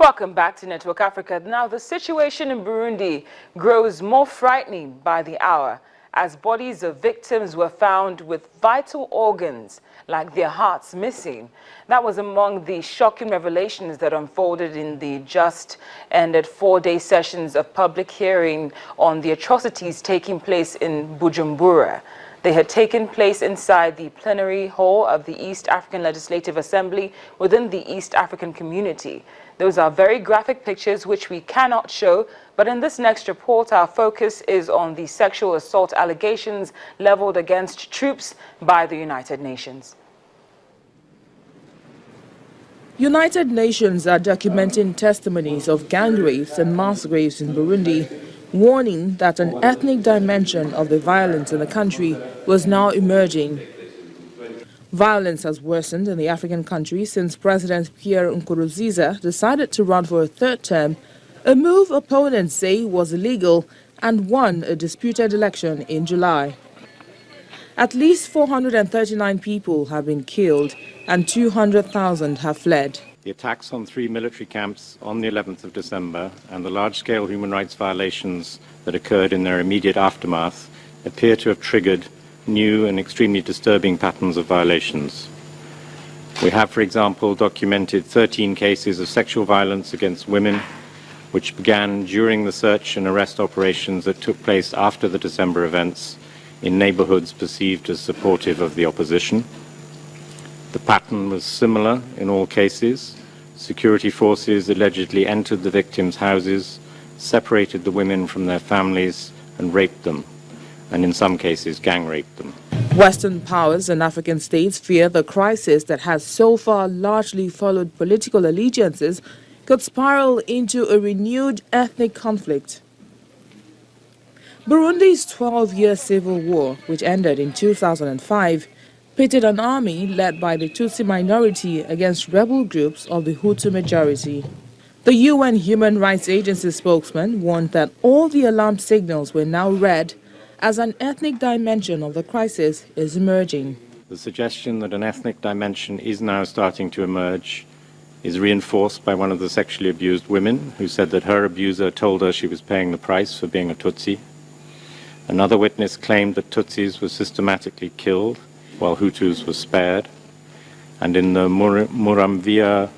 Welcome back to Network Africa. Now, the situation in Burundi grows more frightening by the hour as bodies of victims were found with vital organs like their hearts missing. That was among the shocking revelations that unfolded in the just ended 4-day sessions of public hearing on the atrocities taking place in Bujumbura. They had taken place inside the plenary hall of the East African Legislative Assembly within the East African community. Those are very graphic pictures which we cannot show, but in this next report, our focus is on the sexual assault allegations leveled against troops by the United Nations. United Nations are documenting testimonies of gang rapes and mass graves in Burundi, warning that an ethnic dimension of the violence in the country was now emerging. Violence has worsened in the African country since President Pierre Nkurunziza decided to run for a third term, a move opponents say was illegal and won a disputed election in July. At least 439 people have been killed and 200,000 have fled. The attacks on 3 military camps on the 11th of December and the large-scale human rights violations that occurred in their immediate aftermath appear to have triggered new and extremely disturbing patterns of violations. We have, for example, documented 13 cases of sexual violence against women, which began during the search and arrest operations that took place after the December events in neighborhoods perceived as supportive of the opposition. The pattern was similar in all cases. Security forces allegedly entered the victims' houses, separated the women from their families, and raped them, and in some cases gang raped them. Western powers and African states fear the crisis that has so far largely followed political allegiances could spiral into a renewed ethnic conflict. Burundi's 12-year civil war, which ended in 2005, pitted an army led by the Tutsi minority against rebel groups of the Hutu majority. The UN Human Rights Agency spokesman warned that all the alarm signals were now red as an ethnic dimension of the crisis is emerging. The suggestion that an ethnic dimension is now starting to emerge is reinforced by one of the sexually abused women who said that her abuser told her she was paying the price for being a Tutsi. Another witness claimed that Tutsis were systematically killed while Hutus were spared. And in the Muramvia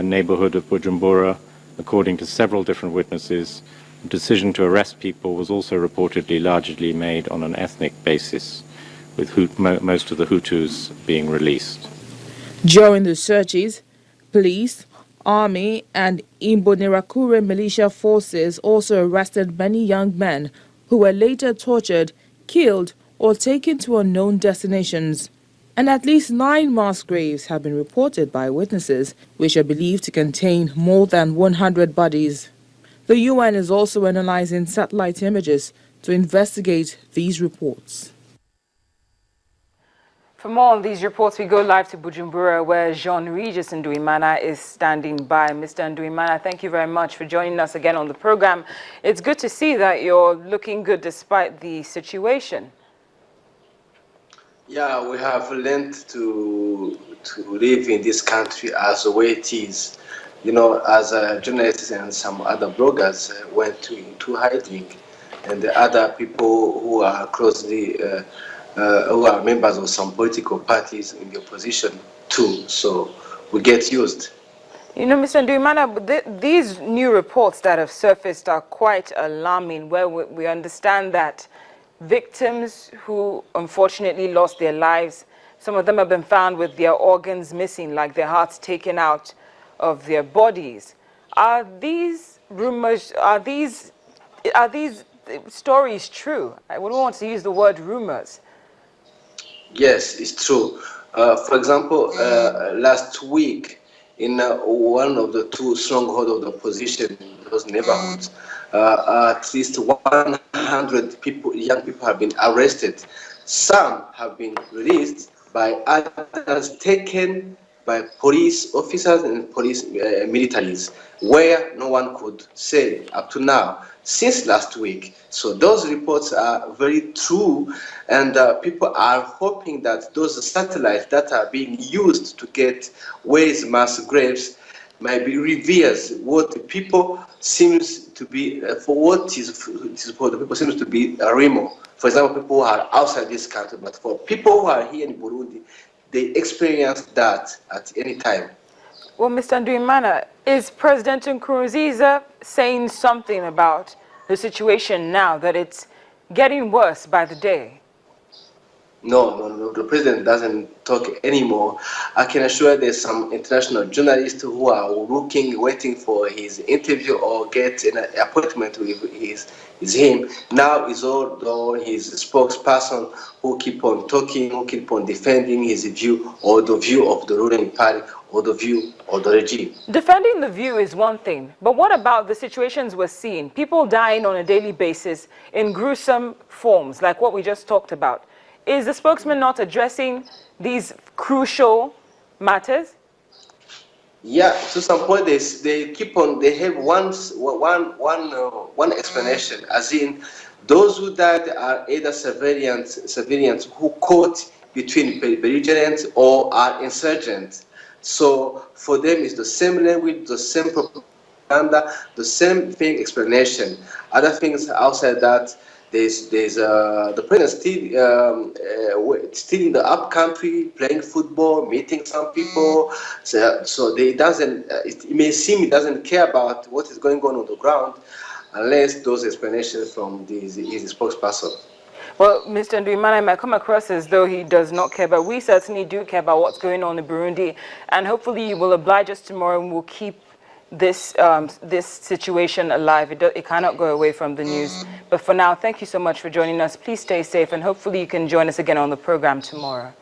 neighborhood of Bujumbura, according to several different witnesses, the decision to arrest people was also reportedly largely made on an ethnic basis, with most of the Hutus being released. During the searches, police, army and Imbonerakure militia forces also arrested many young men who were later tortured, killed or taken to unknown destinations. And at least 9 mass graves have been reported by witnesses, which are believed to contain more than 100 bodies. The UN is also analyzing satellite images to investigate these reports. For more on these reports, we go live to Bujumbura, where Jean-Regis Nduimana is standing by. Mr. Nduimana, thank you very much for joining us again on the program. It's good to see that you're looking good despite the situation. Yeah, we have learned to live in this country as the way it is. You know, as journalists and some other bloggers went into hiding, and the other people who are closely, who are members of some political parties in the opposition too. So we get used. You know, Mr. Nduimana, these new reports that have surfaced are quite alarming, where we understand that victims who unfortunately lost their lives, some of them have been found with their organs missing, like their hearts taken out of their bodies. Are these rumors, are these stories true? I wouldn't want to use the word rumors. Yes, it's true. For example, last week in one of the 2 strongholds of the opposition, those neighborhoods, at least 100 people, young people have been arrested. Some have been released, by others taken by police officers and police militaries, where no one could say up to now, since last week. So those reports are very true, and people are hoping that those satellites that are being used to get where is mass graves maybe reveres what the people seems to be, for what is for the people seems to be a Remo. For example, people who are outside this country, but for people who are here in Burundi, they experience that at any time. Well, Mr. Nduimana, is President Nkurunziza saying something about the situation now, that it's getting worse by the day? No. The president doesn't talk anymore. I can assure there's some international journalists who are waiting for his interview or get an appointment with him. Now it's all his spokesperson who keep on talking, who keep on defending his view or the view of the ruling party or the view of the regime. Defending the view is one thing, but what about the situations we're seeing? People dying on a daily basis in gruesome forms, like what we just talked about. Is the spokesman not addressing these crucial matters? Yeah, to some point they have one explanation, as in those who died are either civilians who caught between belligerents or are insurgents. So for them it's the same language, the same propaganda, the same thing explanation. Other things outside that, there's the president still in the up country playing football, meeting some people. So they doesn't. It may seem he doesn't care about what is going on the ground, unless those explanations from his spokesperson. Well, Mr. Nduimana might come across as though he does not care, but we certainly do care about what's going on in Burundi, and hopefully you will oblige us tomorrow and we'll keep this situation alive. It cannot go away from the news. But for now, thank you so much for joining us. Please stay safe, and hopefully you can join us again on the program tomorrow.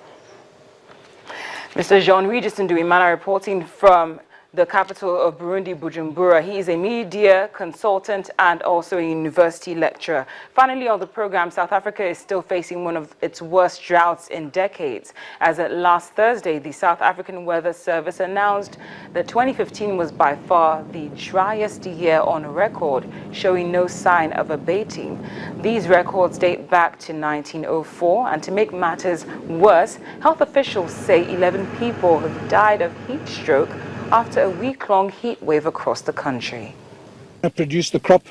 Mr. Jean-Regis Nduimana reporting from the capital of Burundi, Bujumbura. He is a media consultant and also a university lecturer. Finally, on the program, South Africa is still facing one of its worst droughts in decades. As at last Thursday, the South African Weather Service announced that 2015 was by far the driest year on record, showing no sign of abating. These records date back to 1904, and to make matters worse, health officials say 11 people have died of heat stroke after a week-long heat wave across the country. Produce the crop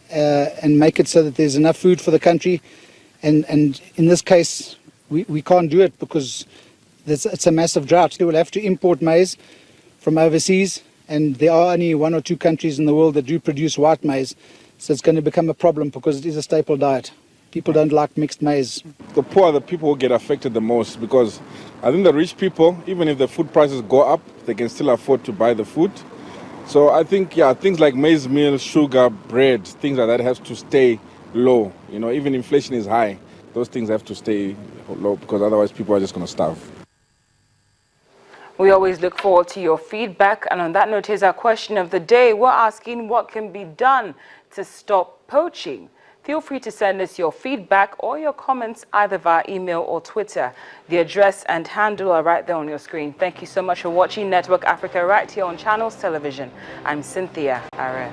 and make it so that there's enough food for the country, and in this case we can't do it because it's a massive drought. We will have to import maize from overseas, and there are only 1 or 2 countries in the world that do produce white maize, so it's going to become a problem because it is a staple diet. People don't like mixed maize. The poor are the people who get affected the most, because I think the rich people, even if the food prices go up, they can still afford to buy the food. So I think, yeah, things like maize meal, sugar, bread, things like that have to stay low. You know, even inflation is high. Those things have to stay low because otherwise people are just going to starve. We always look forward to your feedback. And on that note, here's our question of the day. We're asking what can be done to stop poaching. Feel free to send us your feedback or your comments either via email or Twitter. The address and handle are right there on your screen. Thank you so much for watching Network Africa right here on Channels Television. I'm Cynthia Are.